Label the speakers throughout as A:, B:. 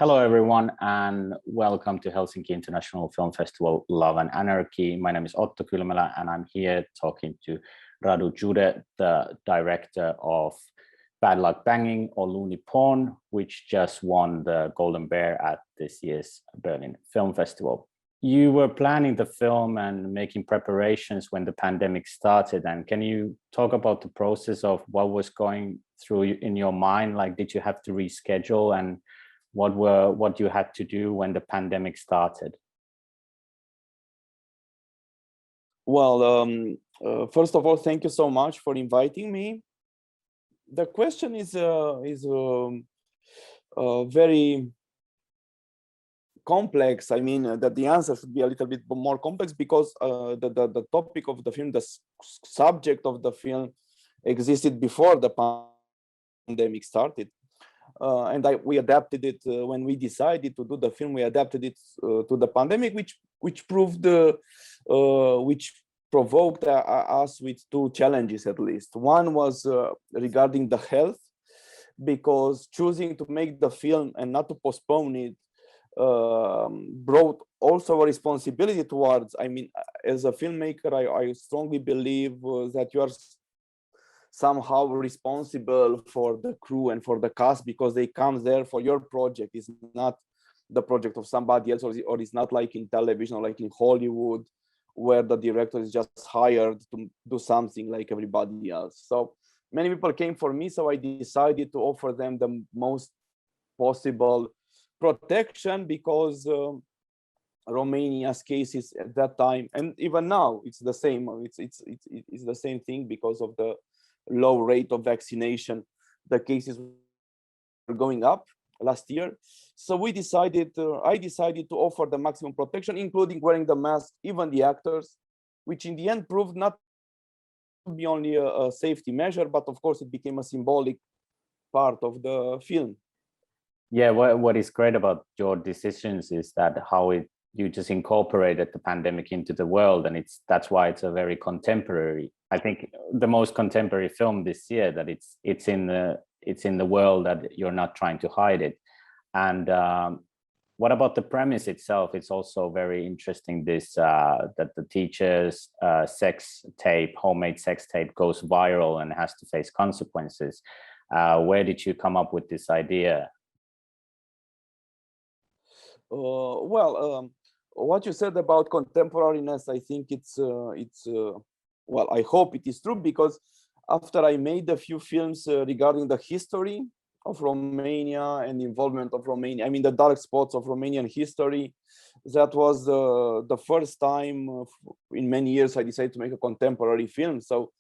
A: Hello, everyone, and welcome to Helsinki International Film Festival Love and Anarchy. My name is Otto Kylmälä, and I'm here talking to Radu Jude, the director of Bad Luck Banging or Loony Porn, which just won the Golden Bear at this year's Berlin Film Festival. You were planning the film and making preparations when the pandemic started. And can you talk about the process of what was going through in your mind? Like, did you have to reschedule, and what you had to do when the pandemic started?
B: Well, first of all, thank you so much for inviting me. The question is very complex. I mean, that the answer should be a little bit more complex because the topic of the film, the subject of the film, existed before the pandemic started. And we adapted it when we decided to do the film. We adapted it to the pandemic, which provoked us with two challenges at least. One was regarding the health, because choosing to make the film and not to postpone it brought also a responsibility towards. I mean, as a filmmaker, I strongly believe that you are somehow responsible for the crew and for the cast, because they come there for your project. It's not the project of somebody else, or it's not like in television or like in Hollywood, where the director is just hired to do something like everybody else. So many people came for me, so I decided to offer them the most possible protection, because Romania's cases at that time, and even now, it's the same. It's the same thing because of the low rate of vaccination. The cases were going up last year, so I decided to offer the maximum protection, including wearing the mask, even the actors, which in the end proved not to be only a safety measure, but of course it became a symbolic part of the film.
A: Yeah, what is great about your decisions is that you just incorporated the pandemic into the world, and that's why it's a very contemporary. I think the most contemporary film this year, that it's in the world, that you're not trying to hide it. And what about the premise itself? It's also very interesting, this that the teacher's homemade sex tape goes viral and has to face consequences. Where did you come up with this idea?
B: What you said about contemporariness, I think it's well, I hope it is true, because after I made a few films regarding the history of Romania and the involvement of Romania, I mean the dark spots of Romanian history, that was the first time in many years I decided to make a contemporary film. So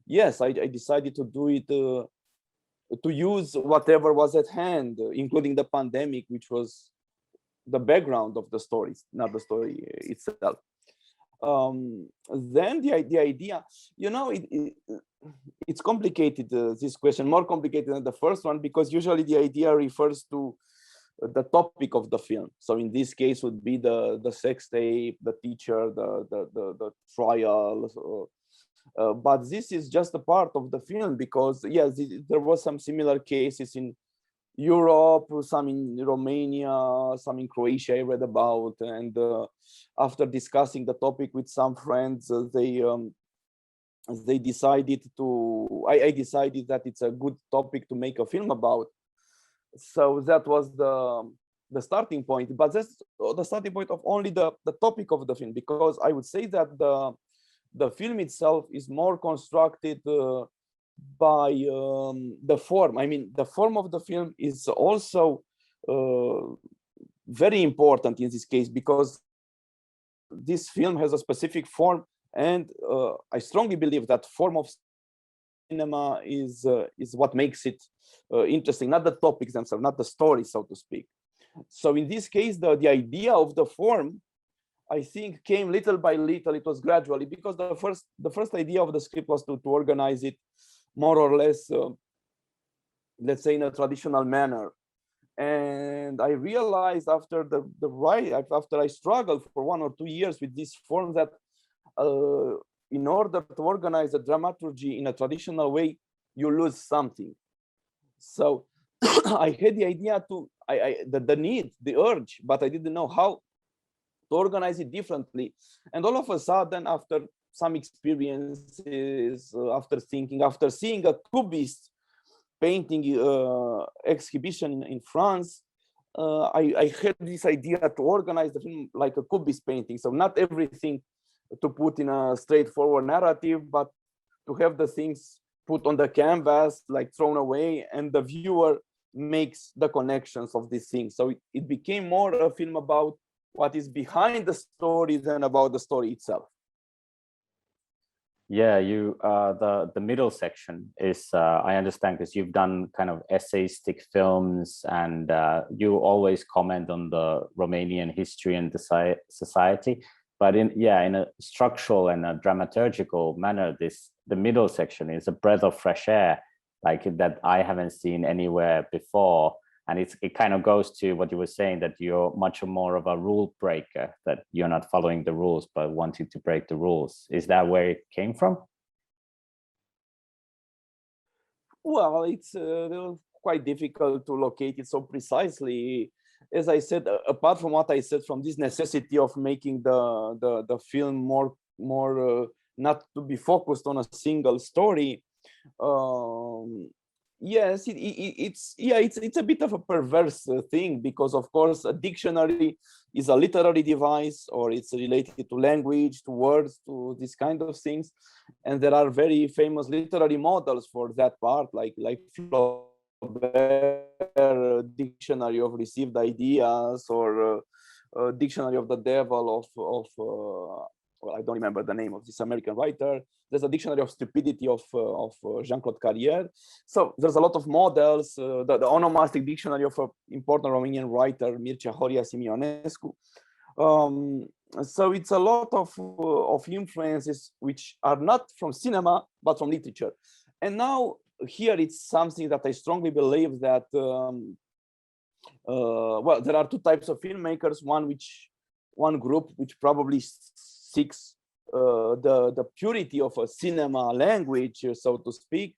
B: yes, I decided to do it, to use whatever was at hand, including the pandemic, which was the background of the stories, not the story itself. Then the idea, you know, it's complicated, this question, more complicated than the first one, because usually the idea refers to the topic of the film. So in this case would be the sex tape, the teacher, the trial. But this is just a part of the film, because yes, there was some similar cases in Europe, some in Romania, some in Croatia I read about, and after discussing the topic with some friends, they decided to. I decided that it's a good topic to make a film about. So that was the starting point, but that's the starting point of only the topic of the film, because I would say that the film itself is more constructed by the form. I mean, the form of the film is also very important in this case, because this film has a specific form, and I strongly believe that form of cinema is what makes it interesting, not the topics themselves, not the story, so to speak. So in this case, the idea of the form, I think, came little by little. It was gradually, because the first idea of the script was to organize it more or less, let's say, in a traditional manner. And I realized after after I struggled for 1 or 2 years with this form, that in order to organize a dramaturgy in a traditional way, you lose something. So I had the idea the need, the urge, but I didn't know how to organize it differently. And all of a sudden, after some experiences, after seeing a Cubist painting exhibition in France, I had this idea to organize the film like a Cubist painting. So not everything to put in a straightforward narrative, but to have the things put on the canvas, like thrown away, and the viewer makes the connections of these things. So it became more a film about what is behind the story than about the story itself.
A: Yeah, you the middle section is I understand, because you've done kind of essayistic films, and you always comment on the Romanian history and the society, but in a structural and a dramaturgical manner, the middle section is a breath of fresh air, like that I haven't seen anywhere before. And it kind of goes to what you were saying, that you're much more of a rule breaker, that you're not following the rules, but wanting to break the rules. Is that where it came from?
B: Well, it's quite difficult to locate it so precisely. As I said, apart from what I said, from this necessity of making the film more not to be focused on a single story, yes, it's a bit of a perverse thing, because of course a dictionary is a literary device, or it's related to language, to words, to this kind of things, and there are very famous literary models for that part, like Flaubert, Dictionary of Received Ideas, or Dictionary of the Devil of well, I don't remember the name of this American writer. There's a Dictionary of Stupidity of Jean-Claude Carrière. So there's a lot of models. The onomastic dictionary of an important Romanian writer, Mircea Horia Simionescu. So it's a lot of influences which are not from cinema, but from literature. And now here it's something that I strongly believe that, well, there are two types of filmmakers. One group which probably seeks the purity of a cinema language, so to speak,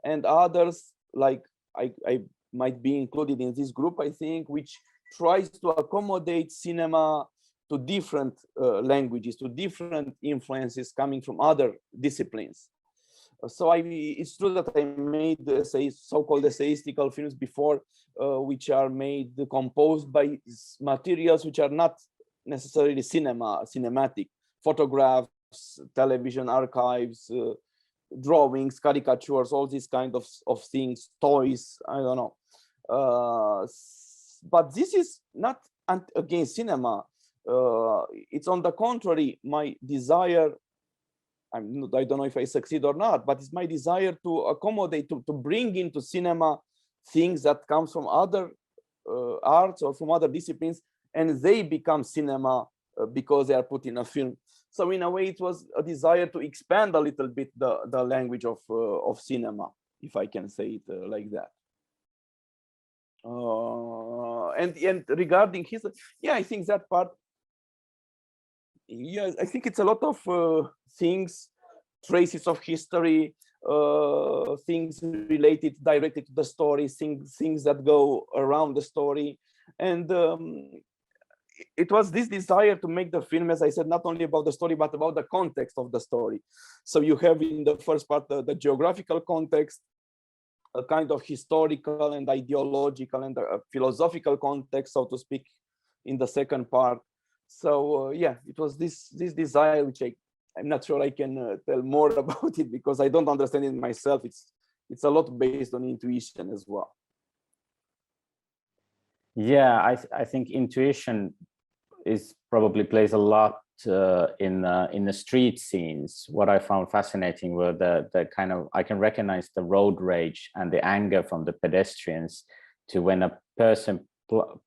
B: and others, like I might be included in this group, I think, which tries to accommodate cinema to different languages, to different influences coming from other disciplines. So it's true that I made so-called essayistical films before, which are composed by materials which are not necessarily cinematic, photographs, television archives, drawings, caricatures, all these kind of things, toys, I don't know. But this is not against cinema. It's on the contrary, my desire, I don't know if I succeed or not, but it's my desire to accommodate, to bring into cinema things that come from other arts or from other disciplines, and they become cinema because they are put in a film. So in a way, it was a desire to expand a little bit the language of cinema, if I can say it like that. And regarding history, yeah, I think that part, yeah, I think it's a lot of things, traces of history, things related directly to the story, things that go around the story. And it was this desire to make the film, as I said, not only about the story, but about the context of the story. So you have in the first part, the geographical context, a kind of historical and ideological and philosophical context, so to speak, in the second part. So yeah, it was this desire, which I'm not sure I can tell more about it, because I don't understand it myself. It's a lot based on intuition as well.
A: Yeah, I think intuition probably plays a lot in the street scenes. What I found fascinating were the kind of, I can recognize the road rage and the anger from the pedestrians to when a person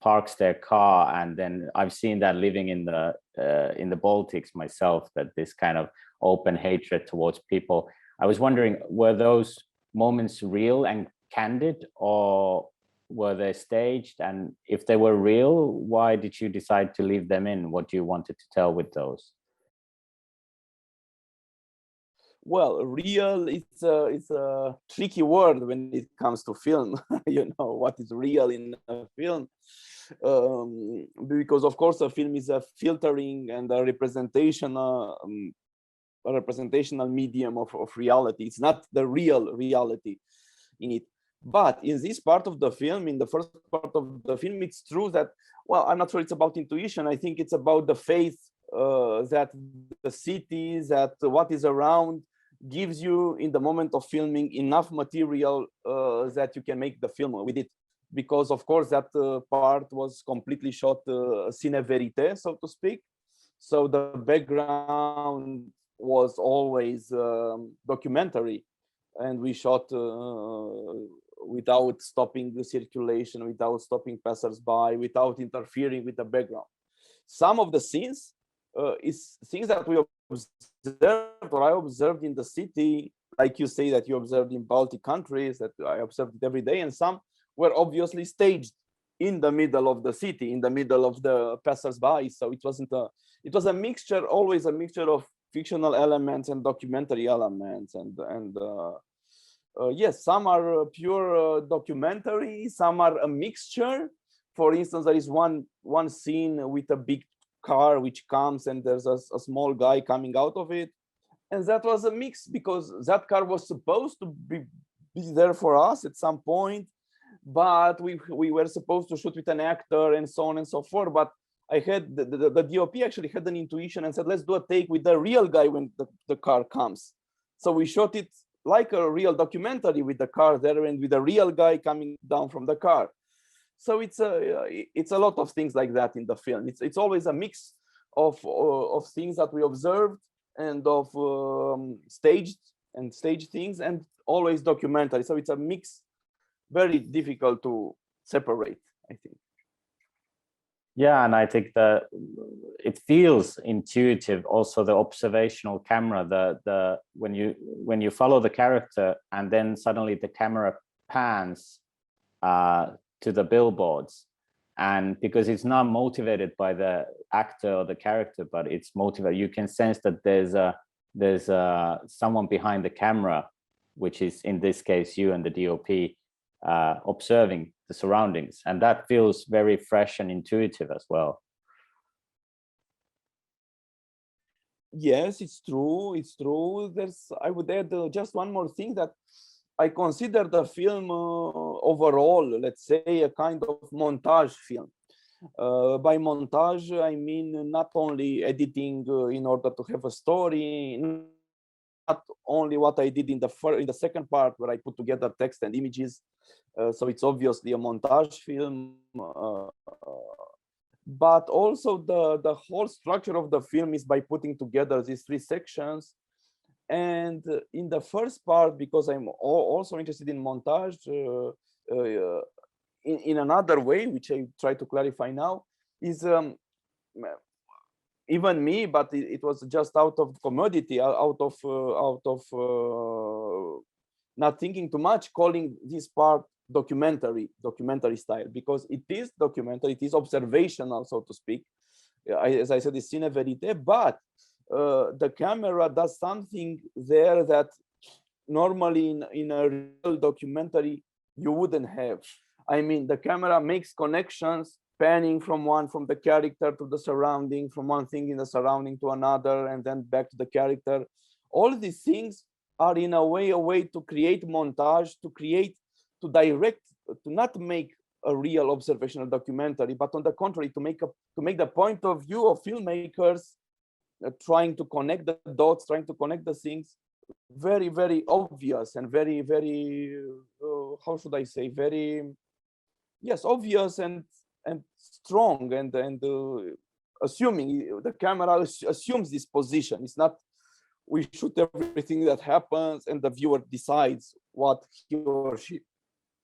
A: parks their car, and then I've seen that living in the Baltics myself, that this kind of open hatred towards people. I was wondering, were those moments real and candid, or were they staged? And if they were real, why did you decide to leave them in? What you wanted to tell with those?
B: Well, real, it's a tricky word when it comes to film. You know, what is real in a film? Because of course a film is a filtering and a representational medium of reality. It's not the real reality in it. But in this part of the film, in the first part of the film, it's true that, well, I'm not sure it's about intuition. I think it's about the faith that the city, that what is around gives you in the moment of filming enough material that you can make the film with it. Because of course that part was completely shot cine verite, so to speak. So the background was always documentary, and we shot without stopping the circulation, without stopping passers-by, without interfering with the background. Some of the scenes is things that we observed, or I observed in the city, like you say that you observed in Baltic countries, that I observed it every day, and some were obviously staged in the middle of the city, in the middle of the passers-by. So it wasn't it was a mixture, always a mixture of fictional elements and documentary elements, and yes, some are pure documentary, some are a mixture. For instance, there is one scene with a big car which comes and there's a small guy coming out of it, and that was a mix because that car was supposed to be there for us at some point, but we were supposed to shoot with an actor and so on and so forth. But I had the DOP actually had an intuition and said, let's do a take with the real guy when the car comes. So we shot it like a real documentary with the car there and with a real guy coming down from the car. So it's a lot of things like that in the film. It's always a mix of things that we observed and of staged things, and always documentary. So it's a mix, very difficult to separate, I think.
A: Yeah, and I think that it feels intuitive. Also, the observational camera, the when you follow the character and then suddenly the camera pans to the billboards, and because it's not motivated by the actor or the character, but it's motivated, you can sense that there's someone behind the camera, which is in this case you and the DOP, observing the surroundings, and that feels very fresh and intuitive as well.
B: Yes, it's true. It's true. I would add just one more thing, that I consider the film overall, let's say, a kind of montage film. By montage, I mean not only editing in order to have a story, not only what I did in the second part where I put together text and images. So it's obviously a montage film, but also the whole structure of the film is by putting together these three sections. And in the first part, because I'm also interested in montage in another way, which I try to clarify now, is even me, but it was just out of commodity, out of not thinking too much, calling this part documentary style, because it is documentary, it is observational, so to speak. As I said, it's cine verite, but the camera does something there that normally in a real documentary you wouldn't have. I mean, the camera makes connections, panning from the character to the surrounding, from one thing in the surrounding to another, and then back to the character. All these things are in a way to create montage, to direct, to not make a real observational documentary, but on the contrary, to make the point of view of filmmakers trying to connect the dots, trying to connect the things, very, very obvious and very, very, how should I say, very, yes, obvious and strong, and assuming the camera assumes this position. It's not we shoot everything that happens and the viewer decides what he or she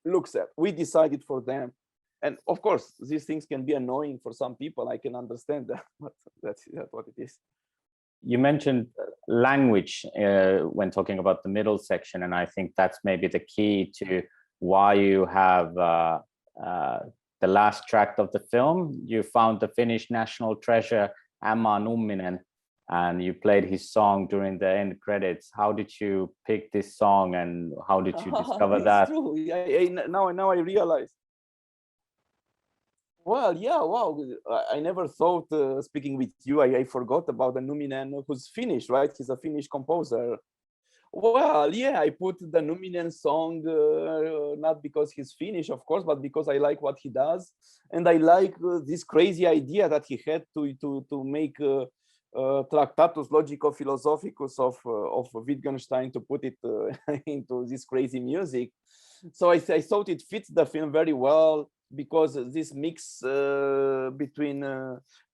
B: looks at. We decide it for them. And of course, these things can be annoying for some people. I can understand that, but that's what it is.
A: You mentioned language when talking about the middle section, and I think that's maybe the key to why you have the last track of the film. You found the Finnish national treasure, Emma Numminen, and you played his song during the end credits. How did you pick this song, and how did you discover that?
B: True. Now I realize. Well, yeah, wow. I never thought, speaking with you, I forgot about the Numinen, who's Finnish, right? He's a Finnish composer. Well, yeah, I put the Numinen song, not because he's Finnish, of course, but because I like what he does. And I like this crazy idea that he had to make Tractatus Logico-Philosophicus of Wittgenstein, to put it into this crazy music. So I thought it fits the film very well, because this mix between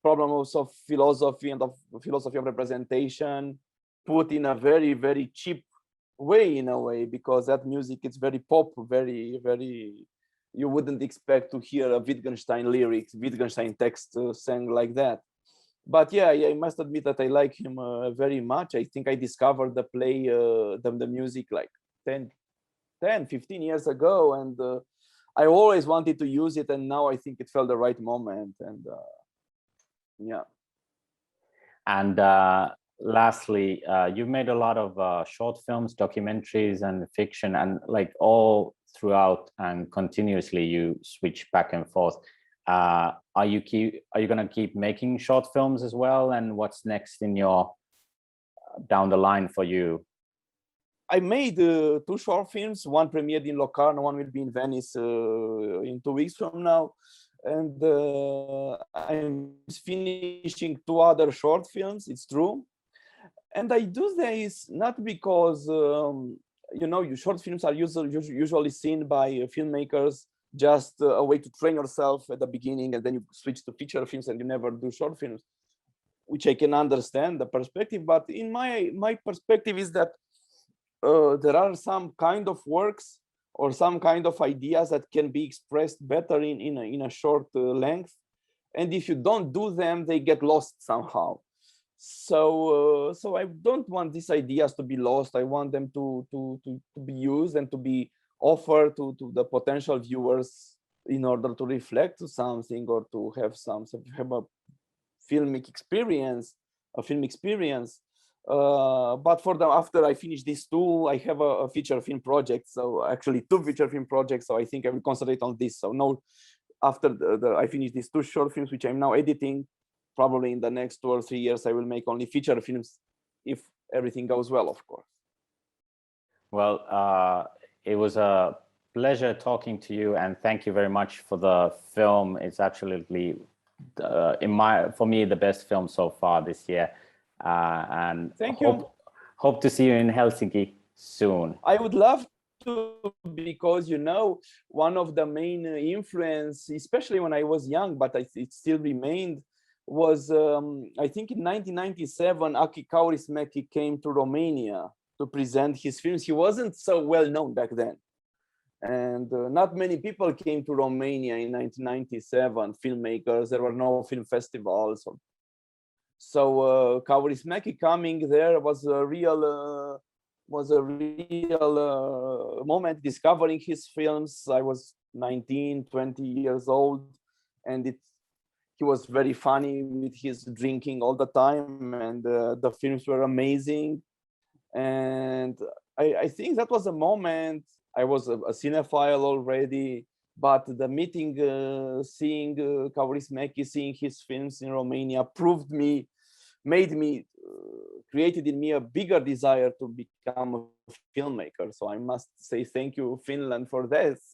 B: problems of philosophy and of philosophy of representation, put in a very, very cheap way, in a way, because that music is very pop, very, very, you wouldn't expect to hear a Wittgenstein lyrics, Wittgenstein text sang like that. But yeah, I must admit that I like him very much. I think I discovered the play, the music like 10, 15 years ago, and I always wanted to use it, and now I think it felt the right moment. And yeah.
A: And lastly, you've made a lot of short films, documentaries, and fiction, and like all throughout and continuously you switch back and forth. Are you going to keep making short films as well? And what's next in your down the line for you?
B: I made 2 short films. One premiered in Locarno, one will be in Venice in 2 weeks from now. And I'm finishing 2 other short films, it's true. And I do this not because, you know, short films are usually seen by filmmakers just a way to train yourself at the beginning, and then you switch to feature films and you never do short films, which I can understand the perspective. But in my perspective is that there are some kind of works or some kind of ideas that can be expressed better in a short length, and if you don't do them, they get lost somehow. So I don't want these ideas to be lost. I want them to be used and to be offered to the potential viewers in order to reflect to something, or to have a filmic experience, a film experience. But after I finish these 2, I have a feature film project. So actually 2 feature film projects. So I think I will concentrate on this. So now, after I finish these 2 short films, which I'm now editing, probably in the next 2 or 3 years, I will make only feature films, if everything goes well, of course.
A: Well, it was a pleasure talking to you, and thank you very much for the film. It's absolutely, for me, the best film so far this year. And
B: thank you.
A: Hope to see you in Helsinki soon.
B: I would love to, because, you know, one of the main influence, especially when I was young, but it still remained, was I think in 1997, Aki Kaurismäki came to Romania to present his films. He wasn't so well known back then, and not many people came to Romania in 1997, filmmakers. There were no film festivals. So Kaurismäki coming there was a real moment, discovering his films. I was 19, 20 years old, and he was very funny with his drinking all the time, and the films were amazing. And I think that was a moment. I was a cinephile already, but the meeting, seeing Kaurismäki, seeing his films in Romania, created in me a bigger desire to become a filmmaker. So I must say thank you, Finland, for this.